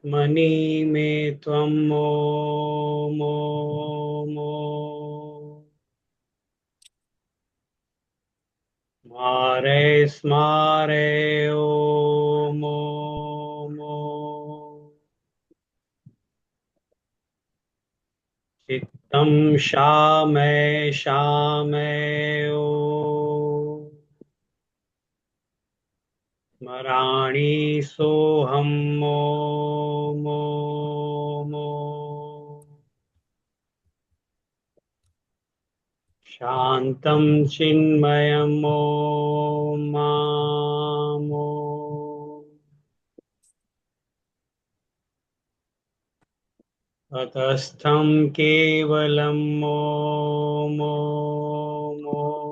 आत्मनि मे त्वं ॐ ॐ ॐ स्मारे स्मारे ॐ ॐ ॐ चित्तं शामय शामय ॐ स्मराणि सोऽहं ॐ ॐ ॐ शान्तं चिन्मयं ॐ मां ॐ ततस्थं केवलं ॐ ॐ ॐ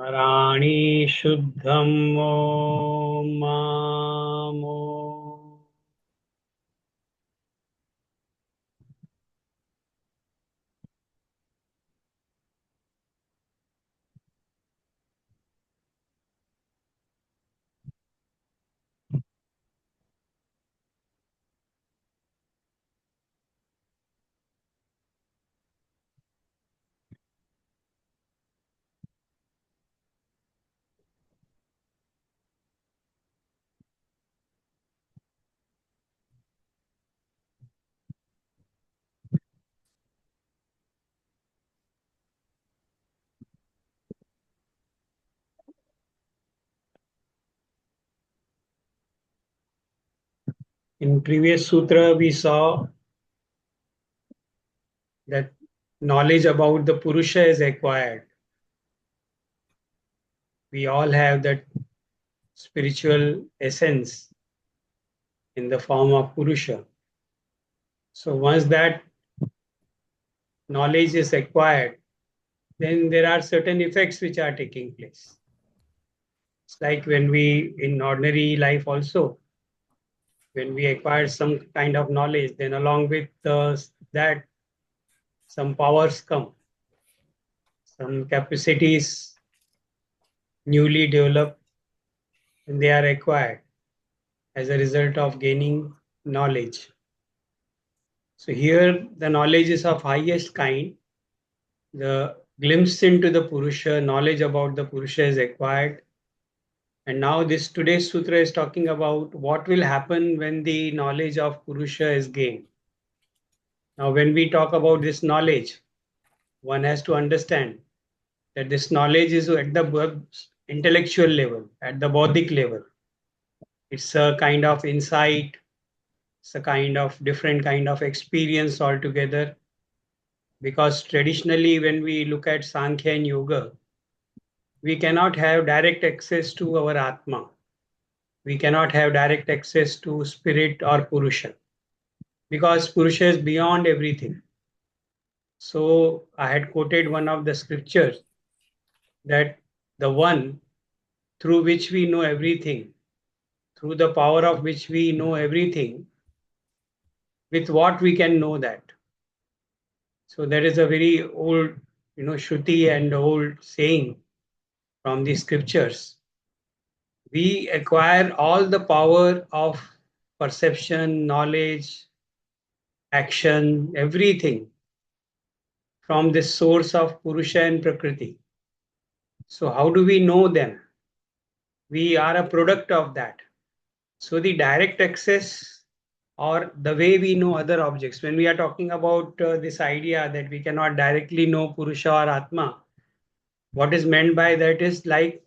स्मराणि शुद्धं ॐ मां ॐ In previous sutra, we saw that knowledge about the Purusha is acquired. We all have that spiritual essence in the form of Purusha. So once that knowledge is acquired, then there are certain effects which are taking place. It's like when we, in ordinary life also, when we acquire some kind of knowledge, then along with that, some powers come, some capacities newly developed, and they are acquired as a result of gaining knowledge. So here the knowledge is of highest kind. The glimpse into the Purusha, knowledge about the Purusha is acquired. And now this today's sutra is talking about what will happen when the knowledge of Purusha is gained. Now when we talk about this knowledge, one has to understand that this knowledge is at the intellectual level, at the bodic level. It's a kind of insight, it's a kind of different kind of experience altogether. Because traditionally, when we look at Sankhya and Yoga, we cannot have direct access to our Atma. We cannot have direct access to spirit or Purusha because Purusha is beyond everything. So I had quoted one of the scriptures that the one through which we know everything, through the power of which we know everything, with what we can know that. So that is a very old, Shruti and old saying from the scriptures. We acquire all the power of perception, knowledge, action, everything from this source of Purusha and Prakriti. So, how do we know them? We are a product of that. So, the direct access or the way we know other objects, when we are talking about this idea that we cannot directly know Purusha or Atma, what is meant by that is like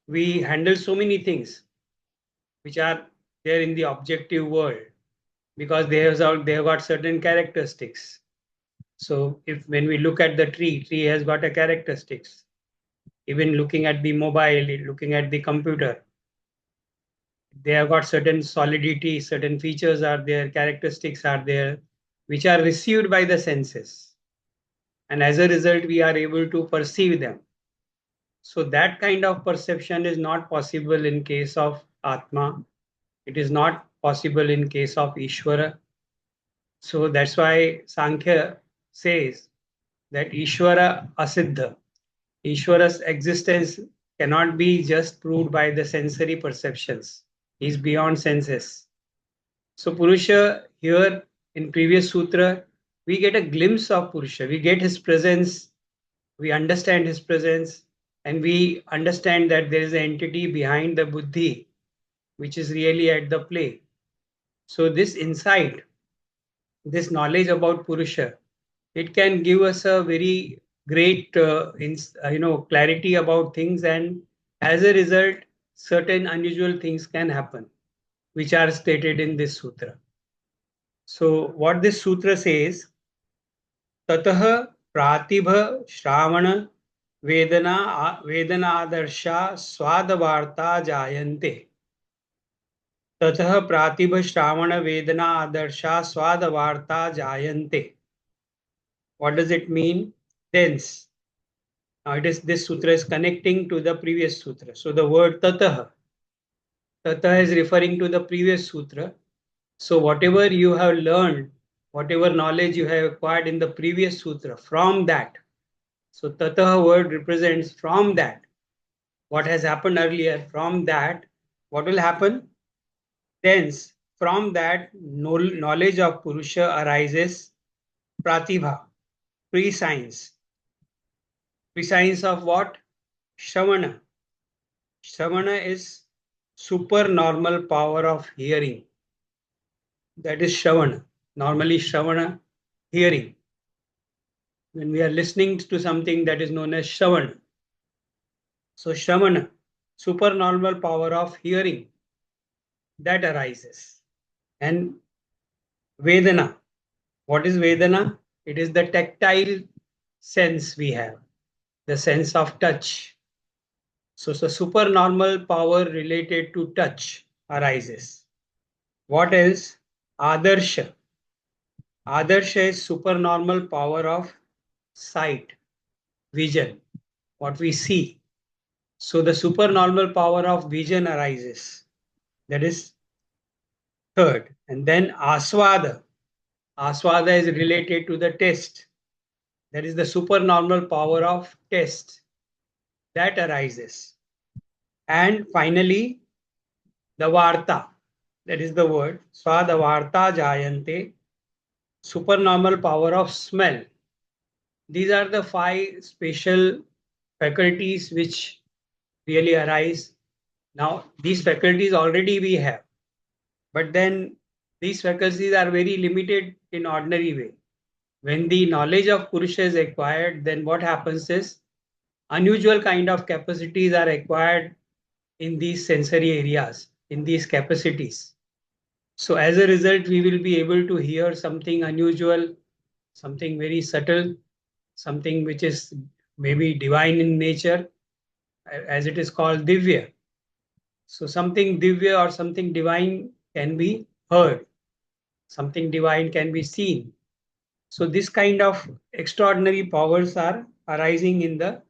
we handle so many things which are there in the objective world because they have got certain characteristics. So if when we look at the tree has got a characteristics. Even looking at the mobile, looking at the computer, they have got certain solidity, certain features are there, characteristics are there, which are received by the senses. And as a result, we are able to perceive them. So that kind of perception is not possible in case of Atma. It is not possible in case of Ishvara. So that's why Sankhya says that Ishvara asiddha. Ishvara's existence cannot be just proved by the sensory perceptions. He's beyond senses. So Purusha here in previous sutra, we get a glimpse of Purusha. We get his presence, we understand his presence, and we understand that there is an entity behind the buddhi, which is really at the play. So this insight, this knowledge about Purusha, it can give us a very great clarity about things, and as a result certain unusual things can happen which are stated in this sutra. So what this sutra says, tatah pratibha shravana vedanaadarsha swadavarta jayante. ततः प्रातिभ श्रावण वेदना आदर्शा स्वाद वार्ता जायन्ते. What does it mean? Tense. Now it is, this sutra is connecting to the previous sutra. So the word tatah is referring to the previous sutra. So whatever you have learned, whatever knowledge you have acquired in the previous sutra, from that, so tatah word represents from that, what has happened earlier, from that, what will happen? Thence, from that knowledge of Purusha arises pratibha, pre-science. Pre-science of what? Shravana. Shravana is supernormal power of hearing. That is Shravana. Normally Shravana, hearing. When we are listening to something, that is known as Shravana. So Shravana, supernormal power of hearing, that arises. And Vedana. What is Vedana? It is the tactile sense we have, the sense of touch. So supernormal power related to touch arises. What else? Adarsha. Adarsha is supernormal power of sight, vision, what we see. So the supernormal power of vision arises. That is third. And then aswada. Aswada is related to the taste. That is the supernormal power of taste. That arises. And finally, the varta. That is the word. Swada varta jayante. Supernormal power of smell. These are the 5 special faculties which really arise. Now, these faculties already we have, but then these faculties are very limited in ordinary way. When the knowledge of Purusha is acquired, then what happens is unusual kind of capacities are acquired in these sensory areas, in these capacities. So as a result, we will be able to hear something unusual, something very subtle, something which is maybe divine in nature, as it is called divya. So something divya or something divine can be heard, something divine can be seen. So this kind of extraordinary powers are arising in the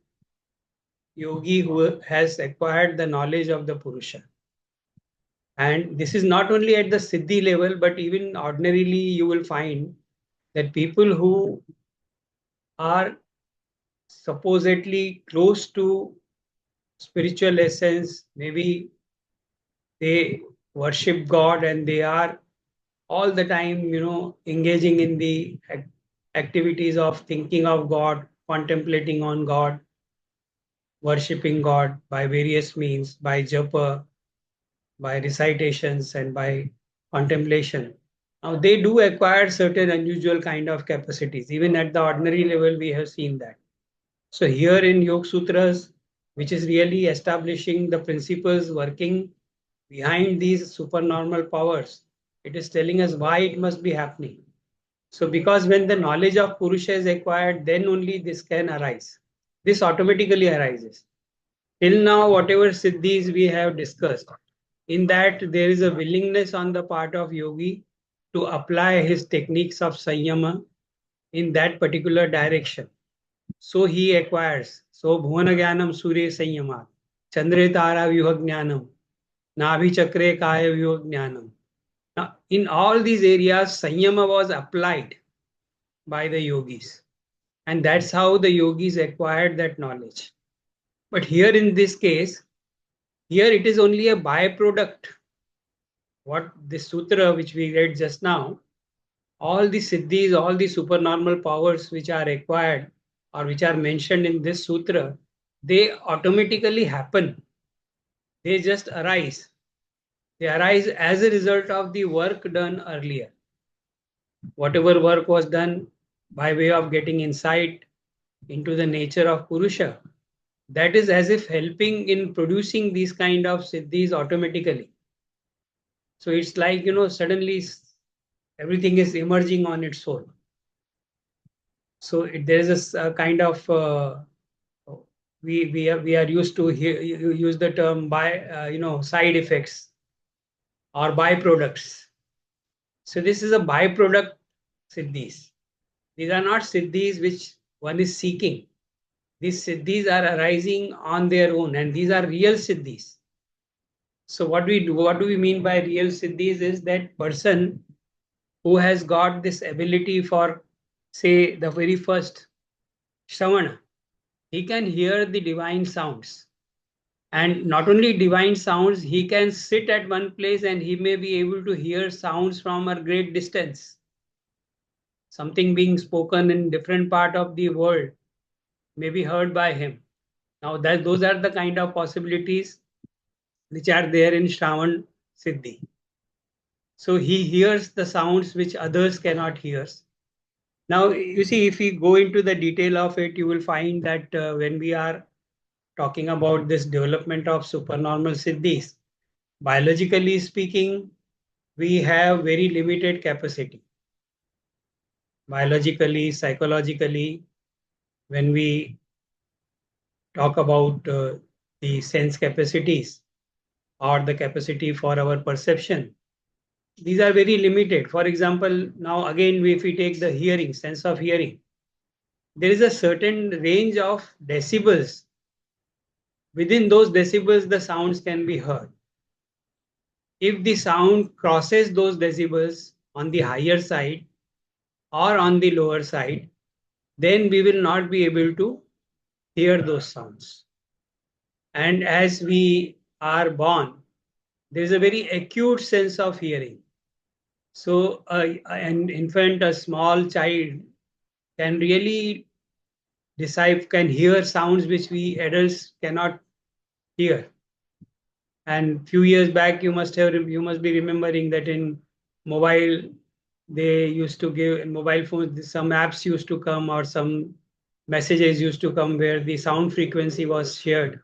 yogi who has acquired the knowledge of the Purusha. And this is not only at the Siddhi level, but even ordinarily you will find that people who are supposedly close to spiritual essence, maybe they worship God and they are all the time, engaging in the activities of thinking of God, contemplating on God, worshipping God by various means, by japa, by recitations, and by contemplation. Now, they do acquire certain unusual kind of capacities. Even at the ordinary level, we have seen that. So here in Yoga Sutras, which is really establishing the principles working behind these supernormal powers, it is telling us why it must be happening. So because when the knowledge of Purusha is acquired, then only this can arise. This automatically arises. Till now, whatever siddhis we have discussed, in that there is a willingness on the part of yogi to apply his techniques of sanyama in that particular direction. So he acquires. So bhuvana jnanam surya sanyama, chandre tara vyuha jnanam, nabhi chakre kaya vyuha jnanam. Now, in all these areas, sanyama was applied by the yogis. And that's how the yogis acquired that knowledge. But here in this case, here it is only a byproduct. What this sutra which we read just now, all the siddhis, all the supernormal powers which are required or which are mentioned in this sutra, they automatically happen. They just arise. They arise as a result of the work done earlier. Whatever work was done by way of getting insight into the nature of Purusha, that is as if helping in producing these kind of siddhis automatically. So it's like, suddenly everything is emerging on its own. So there is a kind of we are used to use the term by side effects or byproducts. So this is a byproduct siddhis. These are not siddhis which one is seeking. These siddhis are arising on their own, and these are real siddhis. So what do we mean by real siddhis is that person who has got this ability for, say, the very first Shravana, he can hear the divine sounds. And not only divine sounds, he can sit at one place and he may be able to hear sounds from a great distance. Something being spoken in different part of the world may be heard by him. Now that those are the kind of possibilities which are there in Shravan Siddhi. So he hears the sounds which others cannot hear. Now, you see, if we go into the detail of it, you will find that when we are talking about this development of supernormal siddhis, biologically speaking, we have very limited capacity. Biologically, psychologically, when we talk about the sense capacities or the capacity for our perception, these are very limited. For example, now again, if we take the hearing, sense of hearing, there is a certain range of decibels. Within those decibels, the sounds can be heard. If the sound crosses those decibels on the higher side or on the lower side, then we will not be able to hear those sounds. And as we are born, there is a very acute sense of hearing. So an infant, a small child can really can hear sounds which we adults cannot hear. And few years back, you must be remembering that in mobile, they used to give in mobile phones, some apps used to come or some messages used to come where the sound frequency was shared.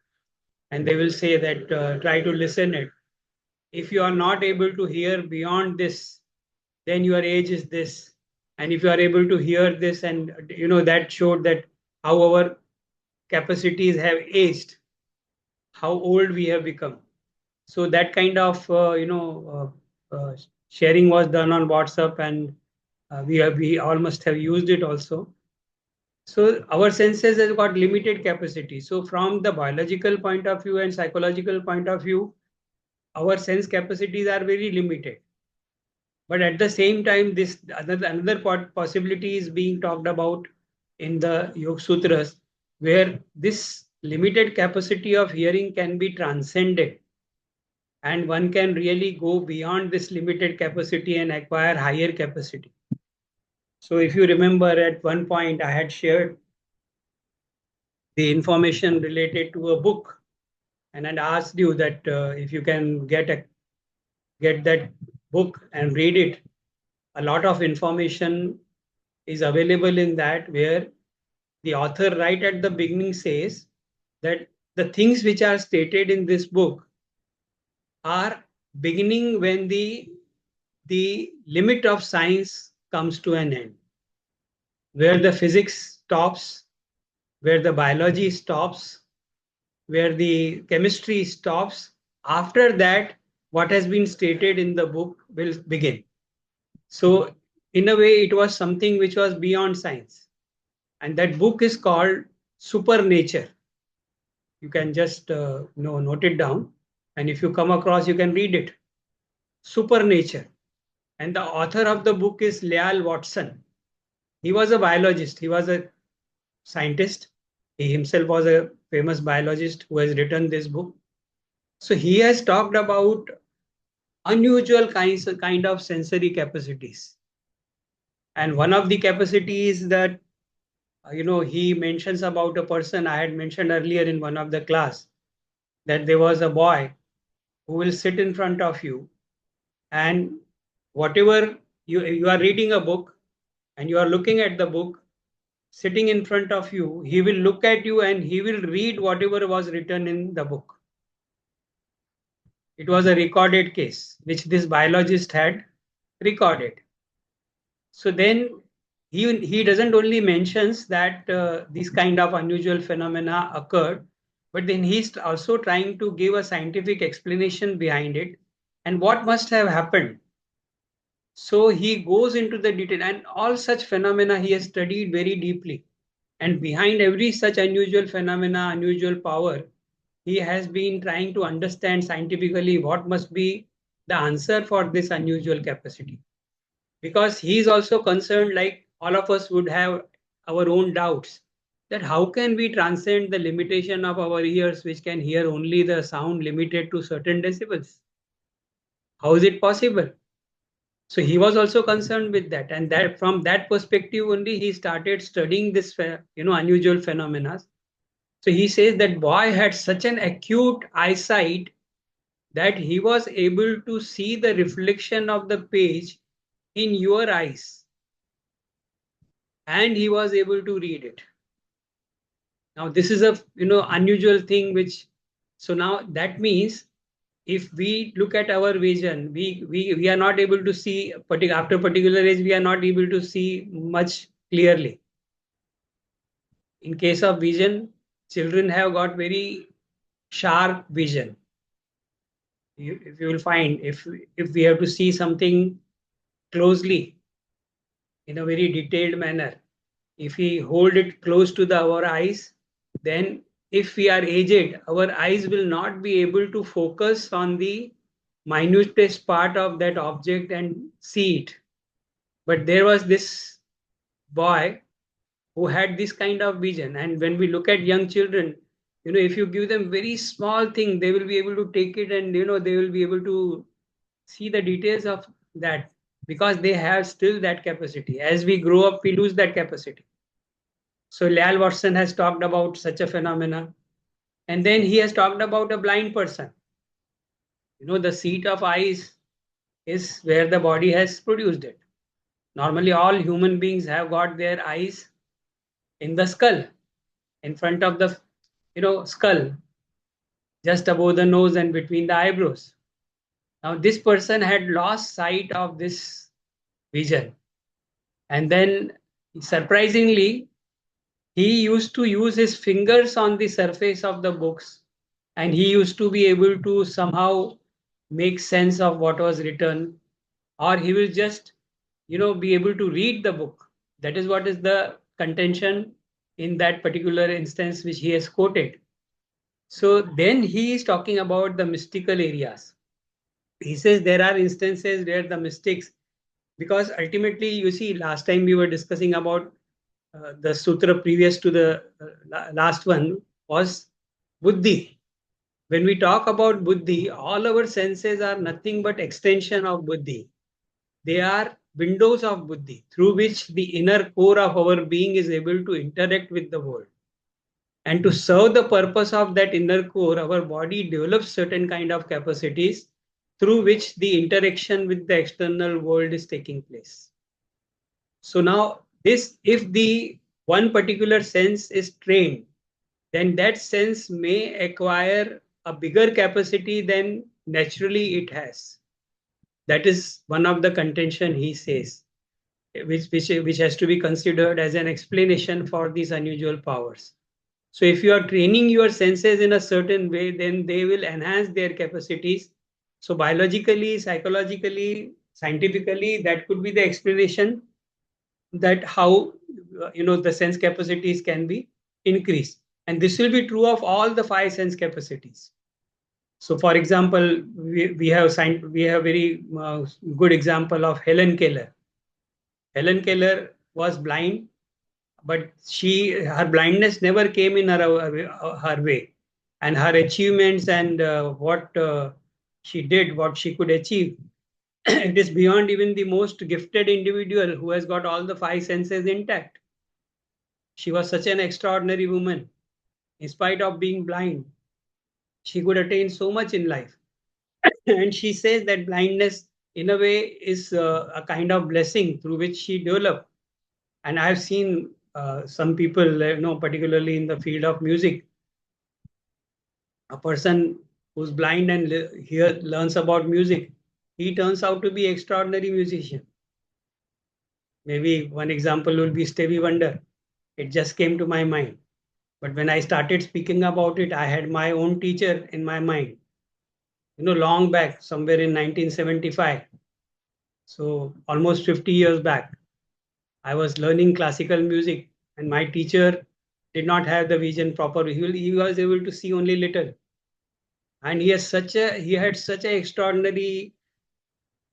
And they will say that try to listen it. If you are not able to hear beyond this, then your age is this. And if you are able to hear this, and that showed that how our capacities have aged, how old we have become. So that kind of sharing was done on WhatsApp, and we all must have used it also. So our senses has got limited capacity. So from the biological point of view and psychological point of view, our sense capacities are very limited. But at the same time, this another possibility is being talked about in the Yoga Sutras, where this limited capacity of hearing can be transcended, and one can really go beyond this limited capacity and acquire higher capacity. So if you remember, at one point I had shared the information related to a book, and I'd asked you that if you can get that book and read it, a lot of information is available in that, where the author right at the beginning says that the things which are stated in this book are beginning when the limit of science comes to an end, where the physics stops, where the biology stops, where the chemistry stops. After that, what has been stated in the book will begin. So in a way, it was something which was beyond science. And that book is called Supernature. You can just note it down. And if you come across, you can read it. Supernature. And the author of the book is Leal Watson. He was a biologist. He was a scientist. He himself was a famous biologist who has written this book. So he has talked about unusual kind of sensory capacities. And one of the capacities that he mentions about a person I had mentioned earlier in one of the class, that there was a boy who will sit in front of you, and whatever you are reading a book and you are looking at the book sitting in front of you, he will look at you and he will read whatever was written in the book. It was a recorded case which this biologist had recorded. So then he doesn't only mentions that these kind of unusual phenomena occurred, but then he's also trying to give a scientific explanation behind it and what must have happened. So he goes into the detail, and all such phenomena he has studied very deeply. And behind every such unusual phenomena, unusual power, he has been trying to understand scientifically what must be the answer for this unusual capacity. Because he is also concerned, like all of us would have our own doubts, that how can we transcend the limitation of our ears, which can hear only the sound limited to certain decibels? How is it possible? So he was also concerned with that, and that from that perspective only he started studying this, unusual phenomena. So he says that boy had such an acute eyesight that he was able to see the reflection of the page in your eyes, and he was able to read it. Now this is a unusual thing which, so now that means if we look at our vision, we are not able to see after particular age, we are not able to see much clearly. In case of vision, children have got very sharp vision. If you will find, if we have to see something closely in a very detailed manner, if we hold it close to our eyes, then if we are aged, our eyes will not be able to focus on the minutest part of that object and see it. But there was this boy who had this kind of vision. And when we look at young children, if you give them very small thing, they will be able to take it, and they will be able to see the details of that, because they have still that capacity. As we grow up, we lose that capacity. So Lyell Watson has talked about such a phenomena. And then he has talked about a blind person. The seat of eyes is where the body has produced it. Normally, all human beings have got their eyes in the skull, in front of the skull, just above the nose and between the eyebrows. Now, this person had lost sight of this vision. And then, surprisingly, he used to use his fingers on the surface of the books, and he used to be able to somehow make sense of what was written, or he will just be able to read the book. That is what is the contention in that particular instance which he has quoted. So then he is talking about the mystical areas. He says there are instances where the mystics, because ultimately, you see, last time we were discussing about the sutra previous to the last one was buddhi. When we talk about buddhi, all our senses are nothing but extension of buddhi. They are windows of buddhi through which the inner core of our being is able to interact with the world. And to serve the purpose of that inner core, our body develops certain kind of capacities through which the interaction with the external world is taking place. So now this, if the one particular sense is trained, then that sense may acquire a bigger capacity than naturally it has. That is one of the contention he says, which has to be considered as an explanation for these unusual powers. So if you are training your senses in a certain way, then they will enhance their capacities. So biologically, psychologically, scientifically, that could be the explanation that how the sense capacities can be increased. And this will be true of all the 5 sense capacities. So for example, we have very good example of Helen Keller. Helen Keller was blind but her blindness never came in her way, and her achievements and what she did, what she could achieve, it is beyond even the most gifted individual who has got all the five senses intact. She was such an extraordinary woman. In spite of being blind, she could attain so much in life. And she says that blindness, in a way, is a kind of blessing through which she developed. And I've seen some people, particularly in the field of music, a person who's blind and here learns about music, he turns out to be extraordinary musician. Maybe one example will be Stevie Wonder. It just came to my mind. But when I started speaking about it, I had my own teacher in my mind, long back, somewhere in 1975. So almost 50 years back, I was learning classical music, and my teacher did not have the vision proper. He was able to see only little. And he had such an extraordinary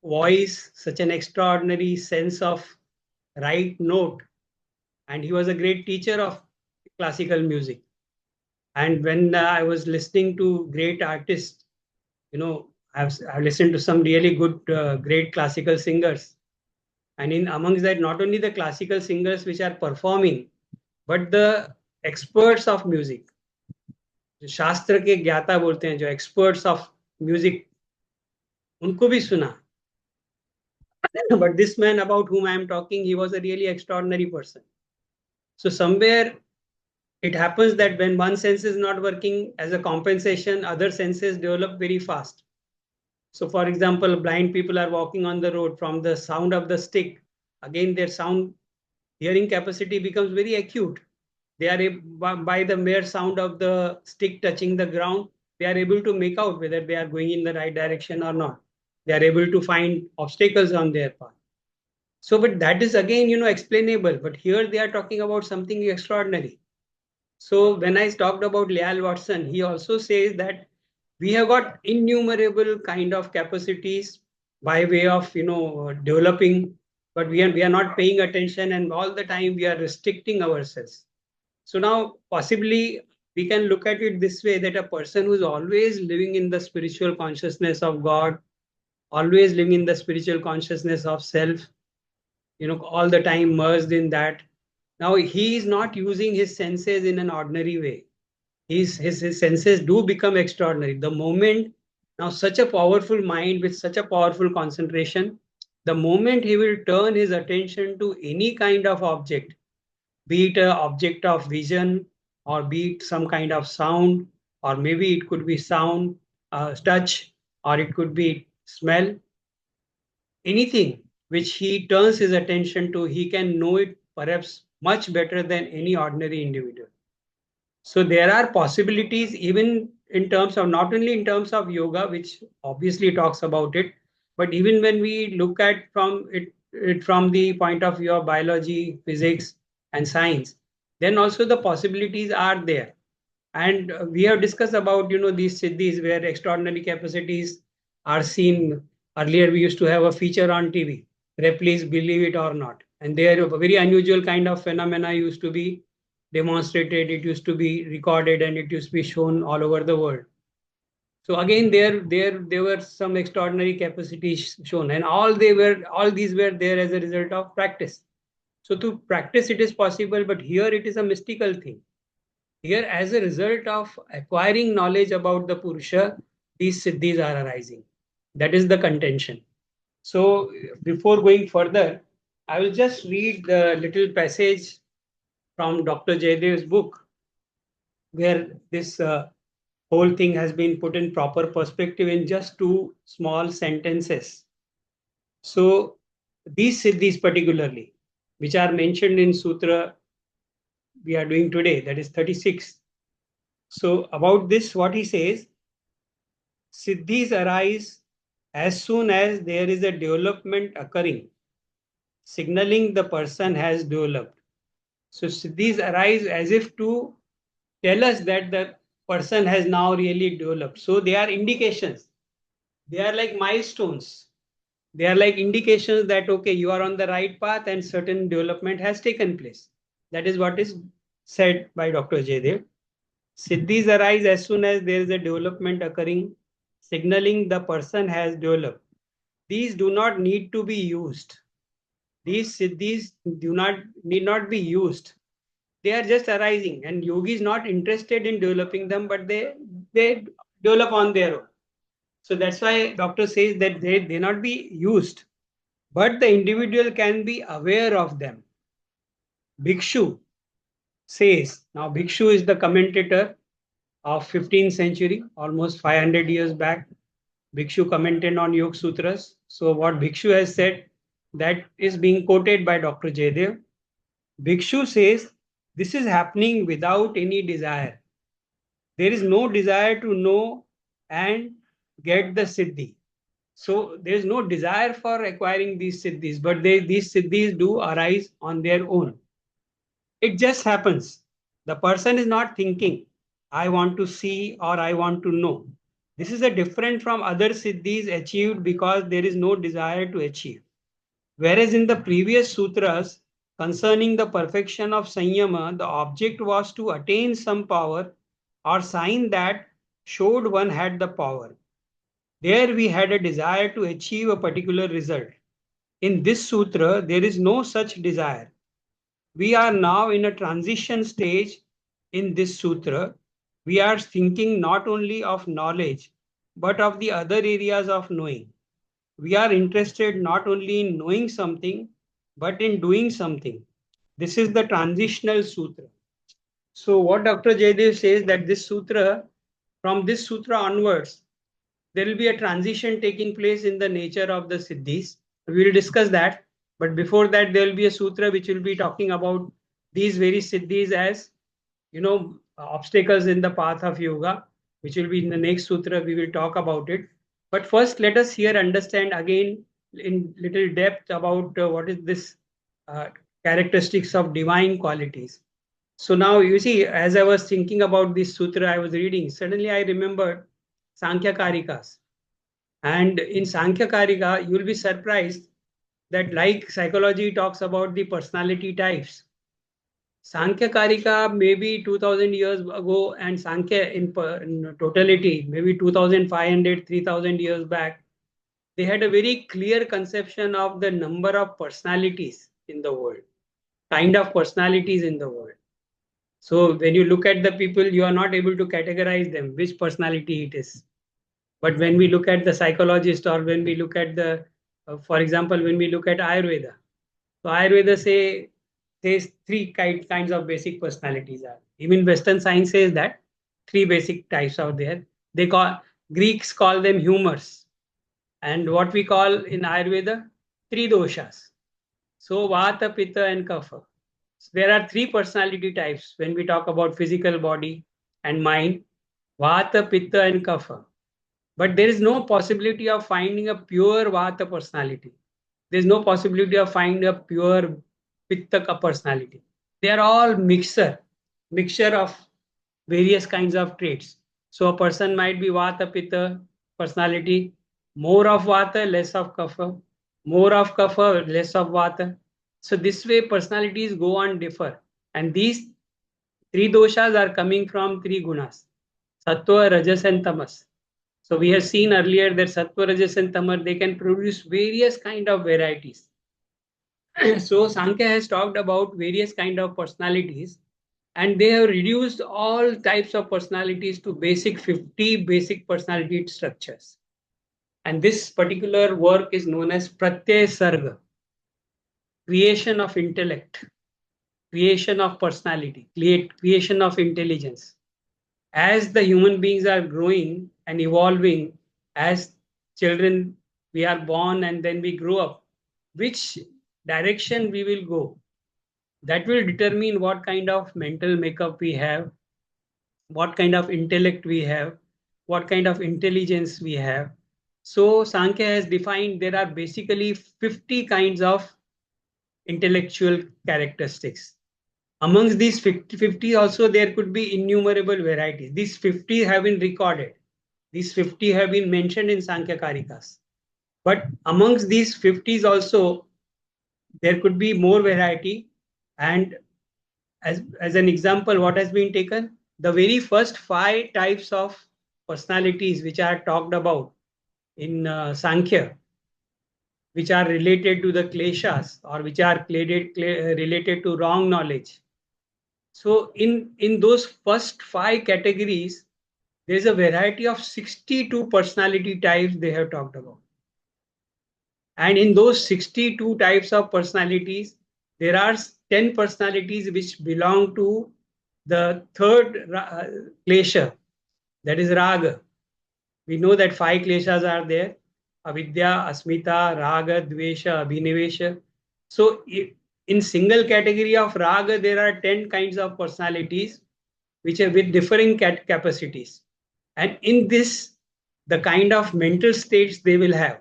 voice, such an extraordinary sense of right note. And he was a great teacher of classical music. And when I was listening to great artists, I've listened to some really good, great classical singers. And in amongst that, not only the classical singers which are performing, but the experts of music, जो शास्त्र के ज्ञाता बोलते हैं, जो experts of music, उनको भी सुना. But this man about whom I am talking, he was a really extraordinary person. So somewhere it happens that when one sense is not working, as a compensation, other senses develop very fast. So for example, blind people are walking on the road, from the sound of the stick, again their sound hearing capacity becomes very acute. They are by the mere sound of the stick touching the ground, they are able to make out whether they are going in the right direction or not. They are able to find obstacles on their path. So, but that is again, explainable. But here they are talking about something extraordinary. So when I talked about Leal Watson, he also says that we have got innumerable kind of capacities by way of developing, but we are not paying attention, and all the time we are restricting ourselves. So now possibly we can look at it this way, that a person who is always living in the spiritual consciousness of God, always living in the spiritual consciousness of self, all the time merged in that. Now he is not using his senses in an ordinary way. His senses do become extraordinary. The moment, now such a powerful mind with such a powerful concentration, the moment he will turn his attention to any kind of object, be it an object of vision, or be it some kind of sound, or maybe it could be sound, touch, or it could be smell, anything which he turns his attention to, he can know it perhaps much better than any ordinary individual. So there are possibilities even in terms of, not only in terms of yoga, which obviously talks about it, but even when we look at it from the point of view of biology, physics, and science, then also the possibilities are there. And we have discussed about these siddhis where extraordinary capacities are seen. Earlier we used to have a feature on TV, please believe it or not, and there a very unusual kind of phenomena used to be demonstrated, it used to be recorded, and it used to be shown all over the world. So again, there were some extraordinary capacities shown, and all these were there as a result of practice. So to practice it is possible, but here it is a mystical thing. Here, as a result of acquiring knowledge about the Purusha, these siddhis are arising. That is the contention. So before going further, I will just read the little passage from Dr. Jaydev's book, where this whole thing has been put in proper perspective in just two small sentences. So these siddhis particularly, which are mentioned in Sutra we are doing today, that is 36. So about this, what he says, siddhis arise as soon as there is a development occurring, signaling the person has developed. So siddhis arise as if to tell us that the person has now really developed. So they are indications. They are like milestones. They are like indications that, okay, you are on the right path and certain development has taken place. That is what is said by Dr. Jaydev. Siddhis arise as soon as there is a development occurring, signaling the person has developed. These do not need to be used. These siddhis need not be used. They are just arising, and yogi is not interested in developing them, but they develop on their own. So that's why doctor says that they not be used, but the individual can be aware of them. Bhikshu says, now Bhikshu is the commentator of 15th century, almost 500 years back. Bhikshu commented on Yoga Sutras. So what Bhikshu has said, that is being quoted by Dr. Jaydev. Bhikshu says, this is happening without any desire. There is no desire to know and get the siddhi. So there is no desire for acquiring these siddhis, but these siddhis do arise on their own. It just happens. The person is not thinking, I want to see or I want to know. This is a different from other siddhis achieved because there is no desire to achieve. Whereas in the previous sutras concerning the perfection of Sanyama, the object was to attain some power or sign that showed one had the power. There we had a desire to achieve a particular result. In this sutra, there is no such desire. We are now in a transition stage in this sutra. We are thinking not only of knowledge, but of the other areas of knowing. We are interested not only in knowing something, but in doing something. This is the transitional sutra. So what Dr. Jaydev says that this sutra, from this sutra onwards, there will be a transition taking place in the nature of the siddhis. We will discuss that. But before that, there will be a sutra which will be talking about these very siddhis as, obstacles in the path of yoga, which will be in the next sutra. We will talk about it. But first, let us here understand again in little depth about what is this characteristics of divine qualities. So now you see, as I was thinking about this sutra I was reading, suddenly I remembered Sankhya Karikas. And in Sankhya Karika, you will be surprised that like psychology talks about the personality types, Sankhya Karika maybe 2000 years ago and Sankhya in totality, maybe 2500, 3000 years back, they had a very clear conception of the number of personalities in the world, kind of personalities in the world. So when you look at the people, you are not able to categorize them, which personality it is. But when we look at the psychologist or when we look at the, for example, when we look at Ayurveda, so Ayurveda says three kinds of basic personalities are. Even Western science says that three basic types are there. Greeks call them humors, and what we call in Ayurveda three doshas. So Vata, Pitta, and Kapha. So there are three personality types when we talk about physical body and mind: Vata, Pitta, and Kapha. But there is no possibility of finding a pure Vata personality. There is no possibility of finding a pure Pitta personality. They are all mixture of various kinds of traits. So a person might be Vata Pitta personality, more of Vata, less of Kapha, more of Kapha, less of Vata. So this way personalities go on differ. And these three doshas are coming from three gunas: Sattva, Rajas, and Tamas. So we have seen earlier that Sattva, Rajas, and Tamas, they can produce various kind of varieties. So Sankhya has talked about various kind of personalities, and they have reduced all types of personalities to basic 50 basic personality structures. And this particular work is known as Pratyay Sarga, creation of intellect, creation of personality, creation of intelligence. As the human beings are growing and evolving, as children, we are born and then we grow up, which direction we will go, that will determine what kind of mental makeup we have, what kind of intellect we have, what kind of intelligence we have. So Sankhya has defined there are basically 50 kinds of intellectual characteristics. Amongst these 50 also, there could be innumerable varieties. These 50 have been recorded. These 50 have been mentioned in Sankhya Karikas. But amongst these 50s also, there could be more variety, and as an example, what has been taken? The very first 5 types of personalities which are talked about in Sankhya, which are related to the kleshas or which are related to wrong knowledge. So in those first 5 categories, there is a variety of 62 personality types they have talked about. And in those 62 types of personalities, there are 10 personalities which belong to the third klesha, that is raga. We know that 5 kleshas are there: avidya, asmita, raga, dvesha, abhinivesha. So in single category of raga, there are 10 kinds of personalities which are with differing capacities. And in this, the kind of mental states they will have.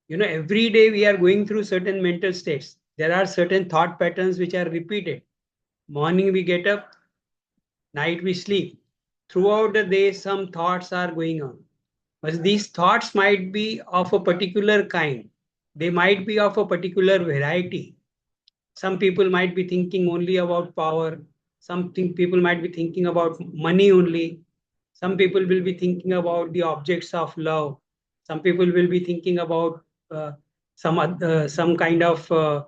Every day we are going through certain mental states. There are certain thought patterns which are repeated. Morning we get up, night we sleep. Throughout the day, some thoughts are going on. But these thoughts might be of a particular kind. They might be of a particular variety. Some people might be thinking only about power. People might be thinking about money only. Some people will be thinking about the objects of love. Some people will be thinking about uh, some kind of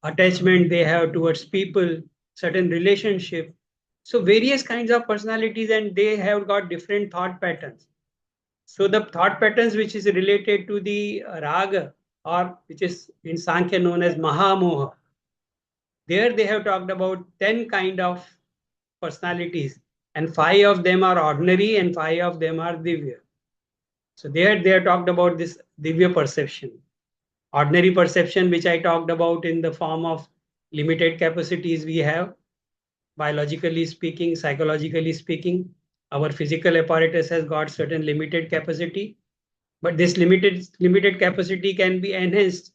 attachment they have towards people, certain relationship. So various kinds of personalities, and they have got different thought patterns. So the thought patterns which is related to the raga, or which is in Sankhya known as Mahamoha, there they have talked about 10 kind of personalities, and 5 of them are ordinary and 5 of them are divya. So there they have talked about this divya perception. Ordinary perception, which I talked about in the form of limited capacities we have, biologically speaking, psychologically speaking. Our physical apparatus has got certain limited capacity, but this limited capacity can be enhanced.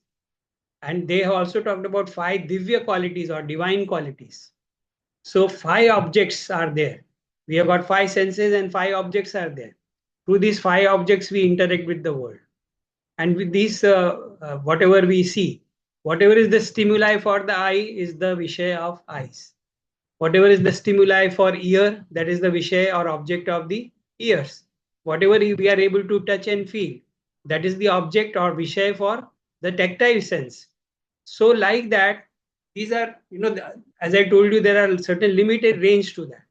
And they have also talked about 5 divya qualities or divine qualities. So 5 objects are there. We have got 5 senses and 5 objects are there. Through these 5 objects, we interact with the world. And with these, whatever we see, whatever is the stimuli for the eye is the Vishaya of eyes. Whatever is the stimuli for ear, that is the Vishaya or object of the ears. Whatever we are able to touch and feel, that is the object or Vishaya for the tactile sense. So like that, these are, as I told you, there are certain limited range to that.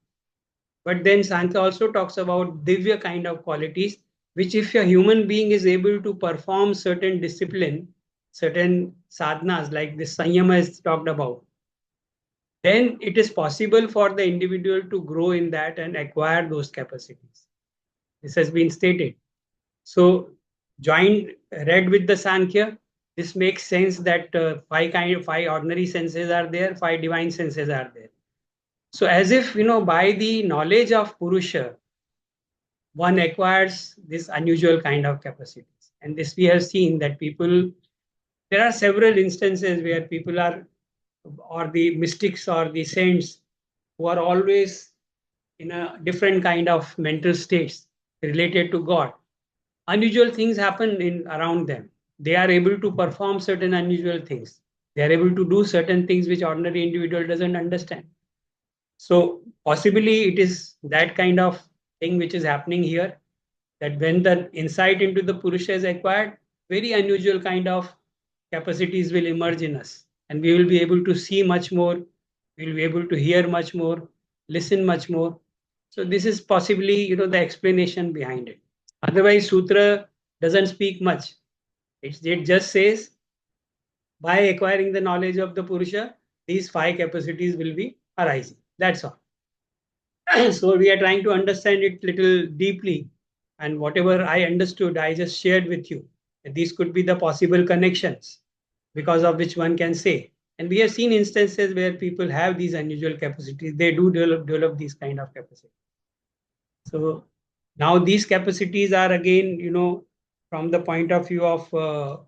But then Sankhya also talks about divya kind of qualities, which if a human being is able to perform certain discipline, certain sadhanas like this Sanyama is talked about, then it is possible for the individual to grow in that and acquire those capacities. This has been stated. So read with the Sankhya, this makes sense that 5 ordinary senses are there, 5 divine senses are there. So as if, by the knowledge of Purusha, one acquires this unusual kind of capacities. And this we have seen that there are several instances where people are, or the mystics or the saints, who are always in a different kind of mental states related to God. Unusual things happen around them. They are able to perform certain unusual things. They are able to do certain things which ordinary individual doesn't understand. So possibly it is that kind of thing which is happening here, that when the insight into the Purusha is acquired, very unusual kind of capacities will emerge in us, and we will be able to see much more, we will be able to hear much more, listen much more. So this is possibly, the explanation behind it. Otherwise, Sutra doesn't speak much. It just says, by acquiring the knowledge of the Purusha, these 5 capacities will be arising. That's all. So we are trying to understand it little deeply, and whatever I understood, I just shared with you. These could be the possible connections because of which one can say. And we have seen instances where people have these unusual capacities. They do develop these kind of capacities. So now these capacities are again, from the point of view of,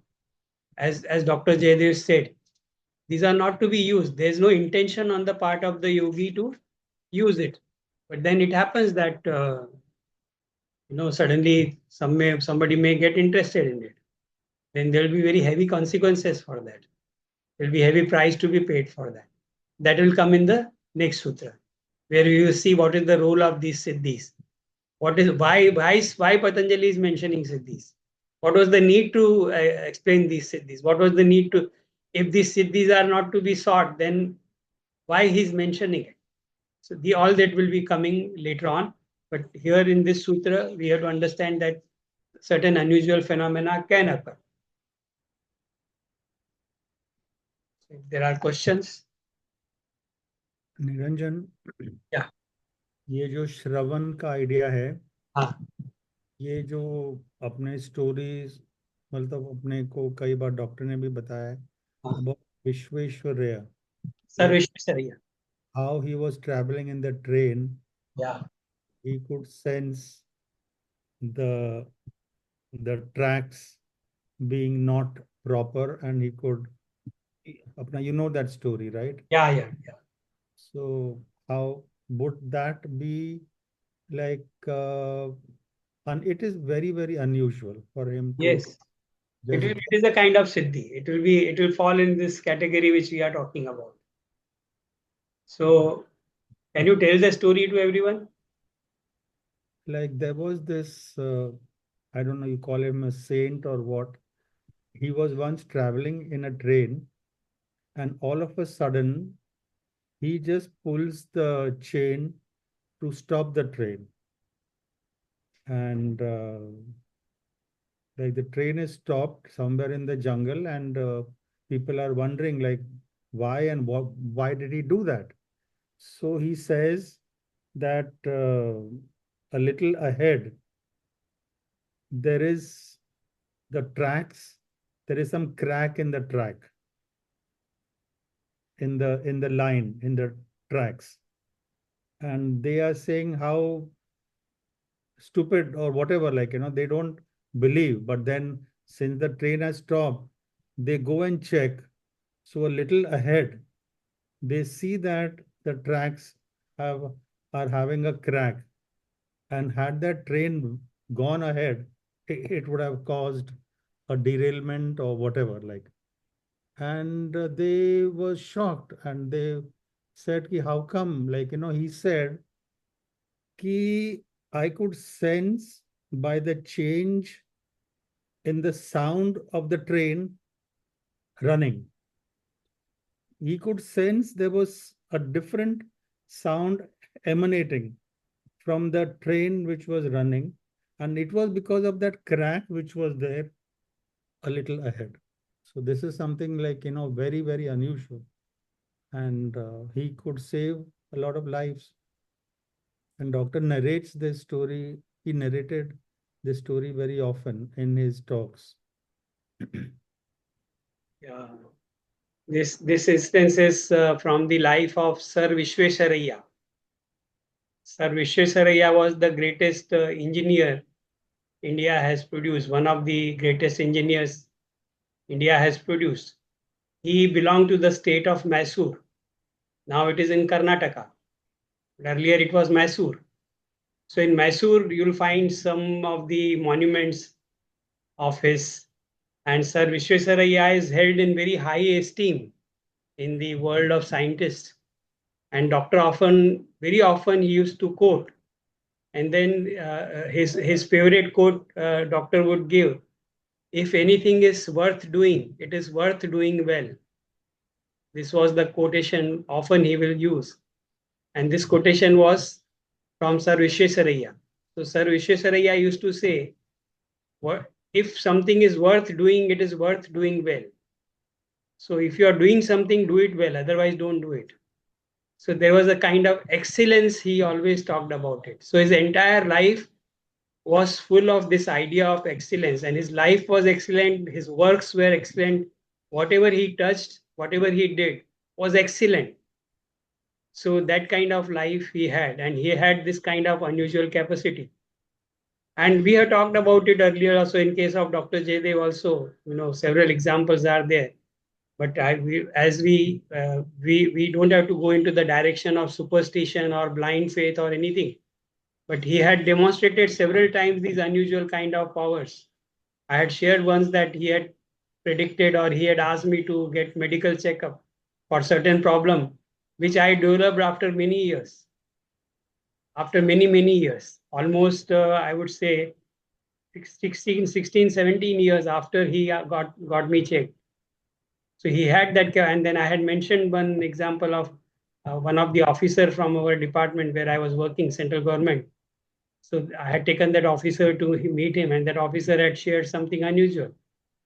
as Dr. Jaydev said, these are not to be used. There's no intention on the part of the yogi to use it. But then it happens that, suddenly somebody may get interested in it. Then there will be very heavy consequences for that. There will be heavy price to be paid for that. That will come in the next sutra, where we will see what is the role of these siddhis. What is why Patanjali is mentioning siddhis? What was the need to explain these siddhis? What was the need to, if these siddhis are not to be sought, then why he's mentioning it? So all that will be coming later on. But here in this sutra, we have to understand that certain unusual phenomena can occur. So if there are questions. Niranjan, Yeah. ये जो श्रवण का idea है, हाँ. ये जो अपने stories, मतलब अपने को कई बार डॉक्टर ने भी बताया है about Visvesvaraya, Sarveshwaraya. how he was traveling in the train, Yeah. he could sense the tracks being not proper, and he could, you know that story, right? Yeah. So how would that be like, and it is very, very unusual for him to Yes. just It is a kind of siddhi. It will fall in this category which we are talking about. So can you tell the story to everyone? like, there was this, I don't know, you call him a saint or what. He was once traveling in a train, and all of a sudden, he just pulls the chain to stop the train. And like, the train is stopped somewhere in the jungle, and people are wondering, like, why and why did he do that? So he says that a little ahead, there is the tracks, there is some crack in the track, in the line, in the tracks. And they are saying how stupid or whatever, like, they don't believe. But then, since the train has stopped, they go and check. So a little ahead, they see that the tracks have are having a crack. And had that train gone ahead, it would have caused a derailment or whatever, like. And they were shocked, and they said, ki, how come? Like, he said, ki, I could sense by the change in the sound of the train running. He could sense there was a different sound emanating from the train which was running, and it was because of that crack which was there a little ahead. So this is something like, very, very unusual. And he could save a lot of lives. And doctor narrates this story. He narrated this story very often in his talks. Yeah. This instance is from the life of Sir Vishwesvaraya. Sir Vishwesvaraya was the greatest engineer India has produced, one of the greatest engineers India has produced. He belonged to the state of Mysore. Now it is in Karnataka. But earlier it was Mysore. So in Mysore, you'll find some of the monuments of his. And Sir Vishwesvaraya is held in very high esteem in the world of scientists. And very often, he used to quote. And then his favorite quote, doctor would give: if anything is worth doing, it is worth doing well. This was the quotation often he will use. And this quotation was from Sir Vishwesvaraya. So Sir Vishwesvaraya used to say, if something is worth doing, it is worth doing well. So if you are doing something, do it well. Otherwise, don't do it. So there was a kind of excellence, he always talked about it. So his entire life was full of this idea of excellence, and his life was excellent. His works were excellent. Whatever he touched, whatever he did was excellent. So that kind of life he had, and he had this kind of unusual capacity. And we have talked about it earlier also in case of Dr. Jaydev also, several examples are there. But we don't have to go into the direction of superstition or blind faith or anything. But he had demonstrated several times these unusual kind of powers. I had shared once that he had predicted, or he had asked me to get medical checkup for certain problem. which I developed after many years, after many years, almost I would say 16, 17 years after he got me checked. So he had that, and then I had mentioned one example of one of the officer from our department where I was working, central government. So I had taken that officer to meet him, and that officer had shared something unusual.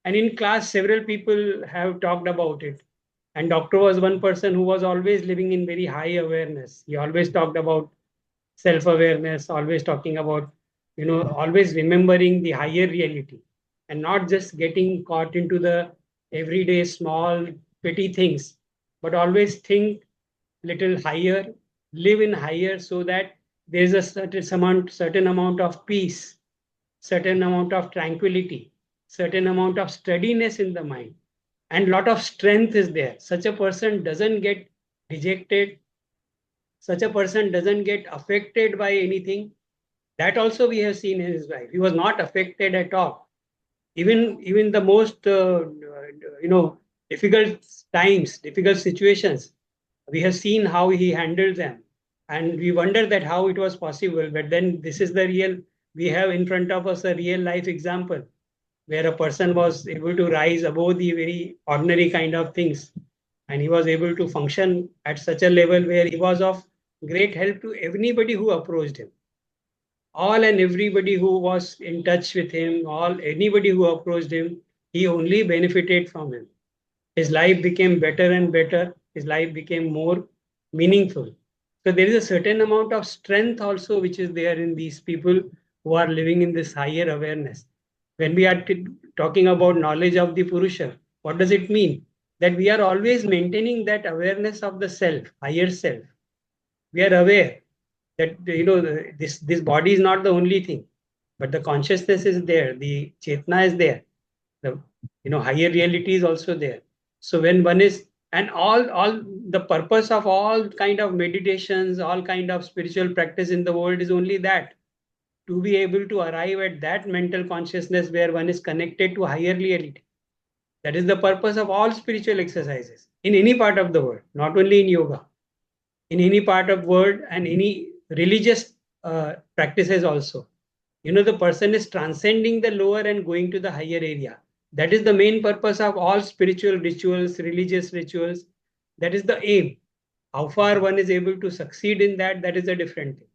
And in class, several people have talked about it. And doctor was one person who was always living in very high awareness. He always talked about self-awareness, always talking about, always remembering the higher reality and not just getting caught into the everyday small petty things, but always think little higher, live in higher, so that there's a certain amount of peace, certain amount of tranquility, certain amount of steadiness in the mind, and lot of strength is there. Such a person doesn't get dejected, such a person doesn't get affected by anything. That also we have seen in his life. He was not affected at all. Even the most you know difficult times, difficult situations, we have seen how he handled them, and we wonder that how it was possible. But then this is the real. We have in front of us a real life example where a person was able to rise above the very ordinary kind of things, and he was able to function at such a level where he was of great help to anybody who approached him, all and everybody who was in touch with him, all anybody who approached him, he only benefited from him. His life became better and better. His life became more meaningful. So there is a certain amount of strength also which is there in these people who are living in this higher awareness. When we are talking about knowledge of the Purusha, what does it mean? That we are always maintaining that awareness of the self, higher self. We are aware that this body is not the only thing, but the consciousness is there, the chetna is there, the higher reality is also there. So when one is, and all the purpose of all kind of meditations, all kind of spiritual practice in the world is only that, to be able to arrive at that mental consciousness where one is connected to higher reality. That is the purpose of all spiritual exercises in any part of the world, not only in yoga, in any part of world, and any religious practices also. The person is transcending the lower and going to the higher area. That is the main purpose of all spiritual rituals, religious rituals. That is the aim. How far one is able to succeed in that, that is a different thing.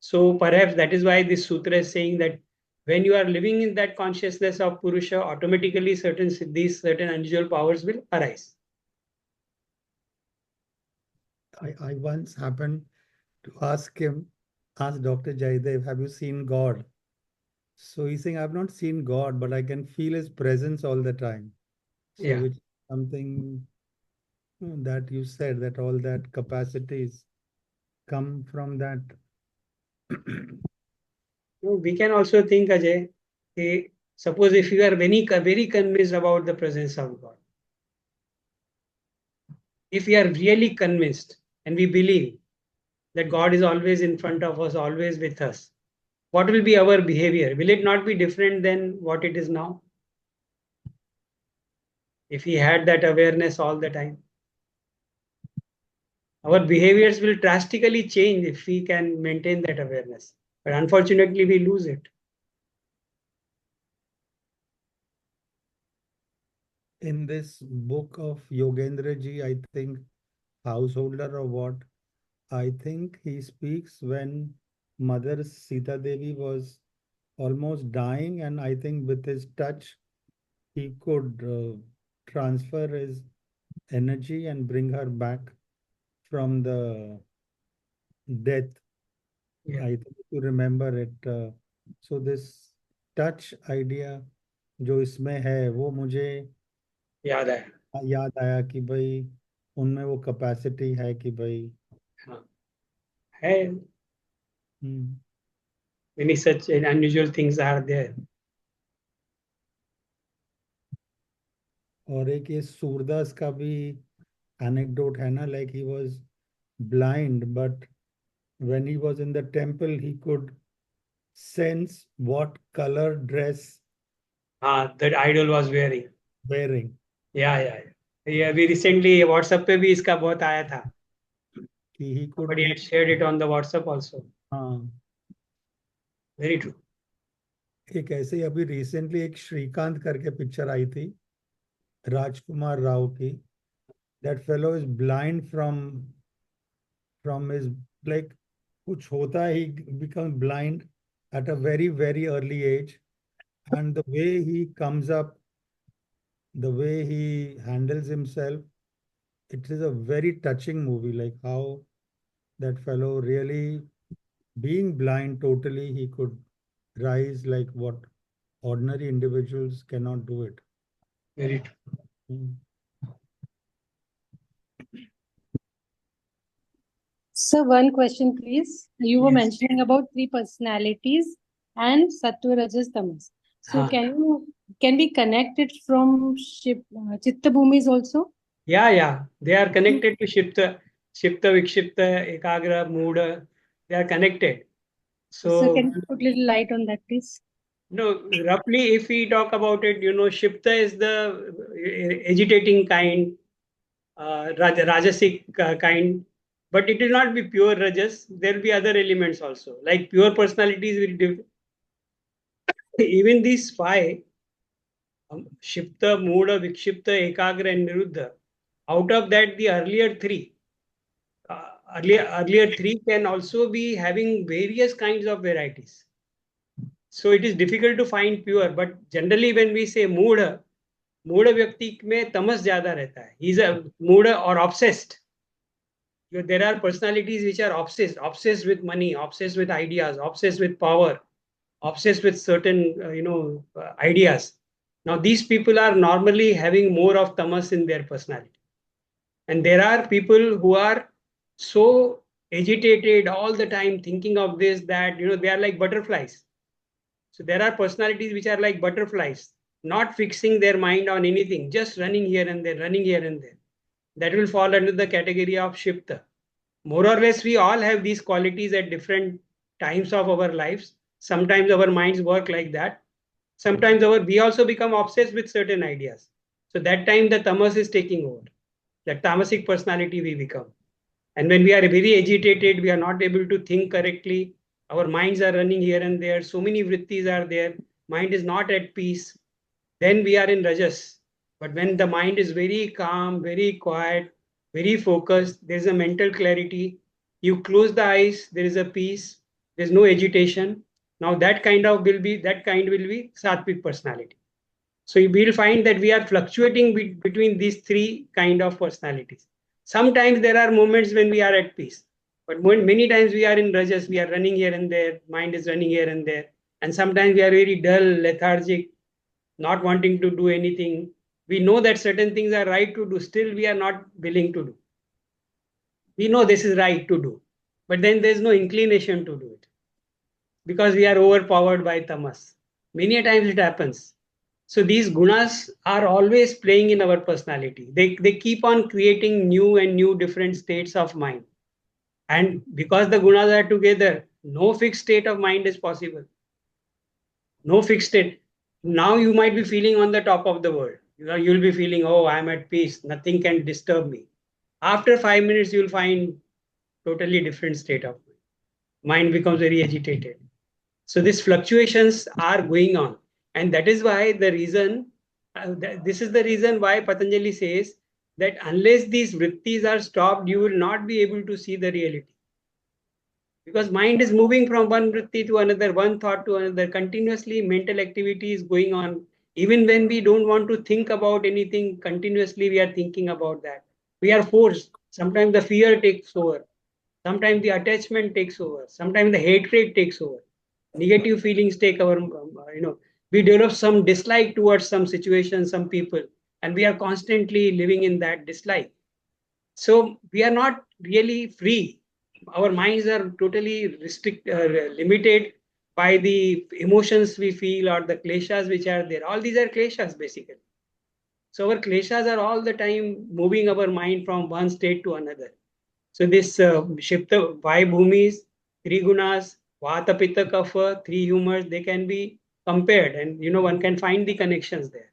So perhaps that is why this sutra is saying that when you are living in that consciousness of Purusha, automatically certain siddhis, certain unusual powers will arise. I once happened to ask Dr. Jaidev, have you seen God? So he's saying, I've not seen God, but I can feel his presence all the time. So Yeah. which is something that you said, that all that capacities come from that. We can also think, Ajay, suppose if you are very convinced about the presence of God, if we are really convinced and we believe that God is always in front of us, always with us, what will be our behavior? Will it not be different than what it is now? If we had that awareness all the time, our behaviors will drastically change if we can maintain that awareness. But unfortunately, we lose it. In this book of Yogendra Ji, I think, householder or what, I think he speaks when Mother Sita Devi was almost dying, and I think with his touch, he could transfer his energy and bring her back from the death. Yeah, I think to remember it. So this touch idea जो इसमें है वो मुझे याद है. याद आया कि भाई उनमें वो कैपेसिटी है कि भाई हाँ, है. हम्म, Many such unusual things are there. और एक ये सूरदास का भी एनेक्डोट है ना, like he was blind, but when he was in the temple, he could sense what color dress हाँ, that idol was wearing. wearing. या अभी रिसेंटली व्हाट्सएप पे भी इसका बहुत आया था कि he could Somebody had shared it on the WhatsApp also. हाँ Very true. एक ऐसे ही अभी रिसेंटली एक श्रीकांत करके पिक्चर आई थी राजकुमार राव की that fellow is blind from his like कुछ होता है he becomes blind at a very early age and the way he comes up the way he handles himself it is a very touching movie like how that fellow really being blind totally he could rise like what ordinary individuals cannot do it. Very true. Mm. So one question, please. You were Yes. mentioning about three personalities and Sattva, Rajas, Tamas. So Huh. can we connect it from Chitta Bhumis also? Yeah. They are connected to Shipta, Vikshipta, Ekagra, Mooda. They are connected. So can So, you put little light on that, please? no, roughly, if we talk about it, Shipta is the agitating kind, Rajasic kind, but it will not be pure Rajas. There will be other elements also, like pure personalities will even these five, Shipta, Mooda, Vikshipta, Ekagra, and Niruddha. Out of that, the earlier three, earlier three can also be having various kinds of varieties. So it is difficult to find pure, but generally when we say Mooda, Mooda व्यक्ति में तमस ज्यादा रहता है. He's a Mooda or obsessed. There are personalities which are obsessed with money, obsessed with ideas, obsessed with power, obsessed with certain ideas. Now these people are normally having more of tamas in their personality, and there are people who are so agitated all the time thinking of this that they are like butterflies. So there are personalities which are like butterflies, not fixing their mind on anything, just running here and there, running here and there. That will fall under the category of shipta. More or less, we all have these qualities at different times of our lives. Sometimes our minds work like that. Sometimes we also become obsessed with certain ideas. So that time the tamas is taking over. That tamasic personality we become. And when we are very agitated, we are not able to think correctly. Our minds are running here and there. So many vrittis are there. Mind is not at peace. Then we are in rajas. But when the mind is very calm, very quiet, very focused, there is a mental clarity. You close the eyes, there is a peace. There is no agitation. Now that kind will be sattvic personality. So you will find that we are fluctuating between these three kind of personalities. Sometimes there are moments when we are at peace, but many times we are in rajas, we are running here and there, mind is running here and there, and sometimes we are very dull, lethargic, not wanting to do anything. We know that certain things are right to do, still we are not willing to do. We know this is right to do, but then there is no inclination to do it because we are overpowered by tamas. Many times it happens. So these gunas are always playing in our personality. They keep on creating new and new different states of mind. And because the gunas are together, no fixed state of mind is possible. No fixed state. Now you might be feeling on the top of the world. You'll be feeling, oh, I'm at peace. Nothing can disturb me. After 5 minutes, you'll find totally different state of mind. Mind becomes very agitated. So these fluctuations are going on. And that is why this is the reason why Patanjali says that unless these vrittis are stopped, you will not be able to see the reality. Because mind is moving from one vritti to another, one thought to another, continuously mental activity is going on. Even when we don't want to think about anything, continuously we are thinking about that. We are forced. Sometimes the fear takes over. Sometimes the attachment takes over. Sometimes the hatred takes over. Negative feelings take over, we develop some dislike towards some situation, some people, and we are constantly living in that dislike. So we are not really free. Our minds are totally limited by the emotions we feel or the kleshas which are there. All these are kleshas basically. So our kleshas are all the time moving our mind from one state to another. So this Shipta, five bhumis, three gunas, Vata, Pitta, Kapha, three humors, they can be compared and one can find the connections there.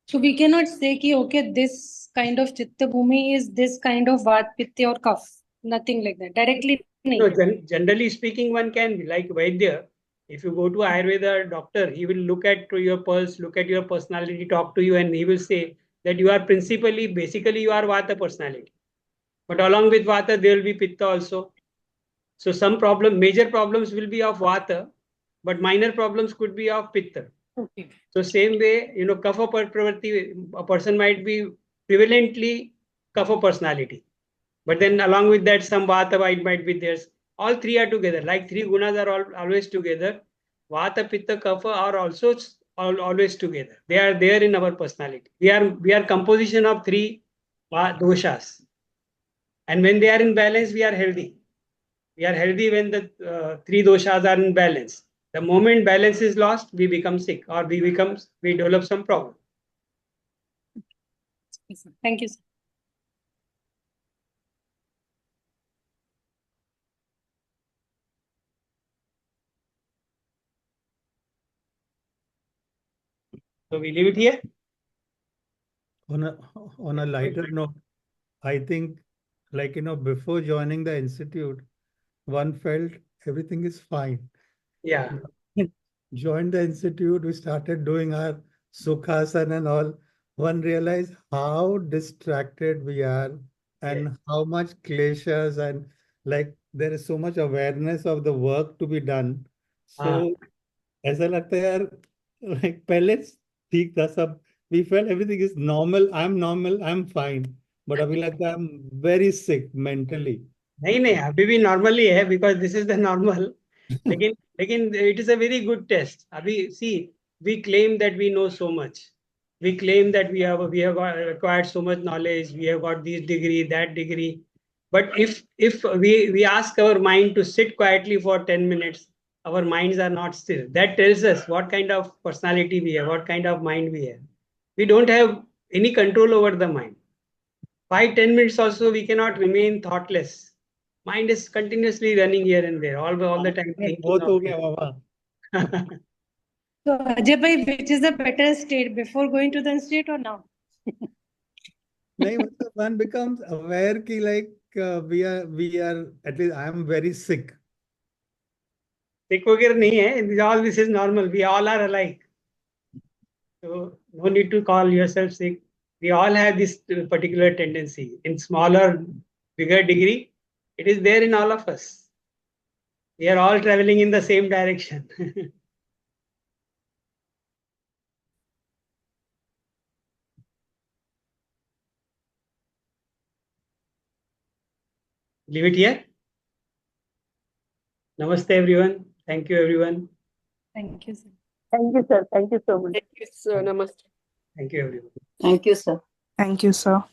So we cannot say ki okay, this kind of Chitta Bhumi is this kind of Vat, Pitta or Kapha. Nothing like that. Directly. No, generally speaking, one can be like Vaidya. If you go to Ayurveda doctor, he will look at your pulse, look at your personality, talk to you, and he will say that you are basically, you are Vata personality. But along with Vata, there will be Pitta also. So some major problems will be of Vata, but minor problems could be of Pitta. Okay. So same way, Kapha Pravrti, a person might be prevalently Kapha personality. But then along with that, some Vata might be there. All three are together. Like three gunas are always together. Vata, Pitta, Kapha are also always together. They are there in our personality. We are composition of three doshas. And when they are in balance, we are healthy. We are healthy when the three doshas are in balance. The moment balance is lost, we become sick or we develop some problem. Yes, sir. Thank you, sir. So we leave it here. On a lighter note, I think, like, before joining the institute, one felt everything is fine. Yeah. Joined the institute, we started doing our sukhasana and all. One realized how distracted we are and Yes. how much kleshas, and like there is so much awareness of the work to be done. हाँ, So ऐसा लगता है यार, like पहले ठीक था सब, we felt everything is normal, I'm fine, but अभी लगता है I'm very sick mentally. नहीं अभी भी नॉर्मली है because this is the normal. लेकिन लेकिन it is a very good test. अभी see, we claim that we know so much. We claim that we have acquired so much knowledge. We have got this degree, that degree. But if we ask our mind to sit quietly for 10 minutes, our minds are not still. That tells us what kind of personality we have, what kind of mind we have. We don't have any control over the mind. 5-10 minutes also we cannot remain thoughtless. Mind is continuously running here and there, all the time thinking बहुत of हो गया बाबा. So, Ajay bhai, which is the better state, before going to the institute or now? नहीं मतलब one becomes aware कि like we are at least I am very sick. sick वगैरह नहीं है. All this is normal. We all are alike. So no need to call yourself sick. We all have this particular tendency in smaller, bigger degree. It is there in all of us. We are all traveling in the same direction. Leave it here. Namaste everyone. Thank you everyone. Thank you, sir. Thank you, sir. Thank you so much. Thank you, sir. Namaste. Thank you everyone. Thank you, sir. Thank you, sir.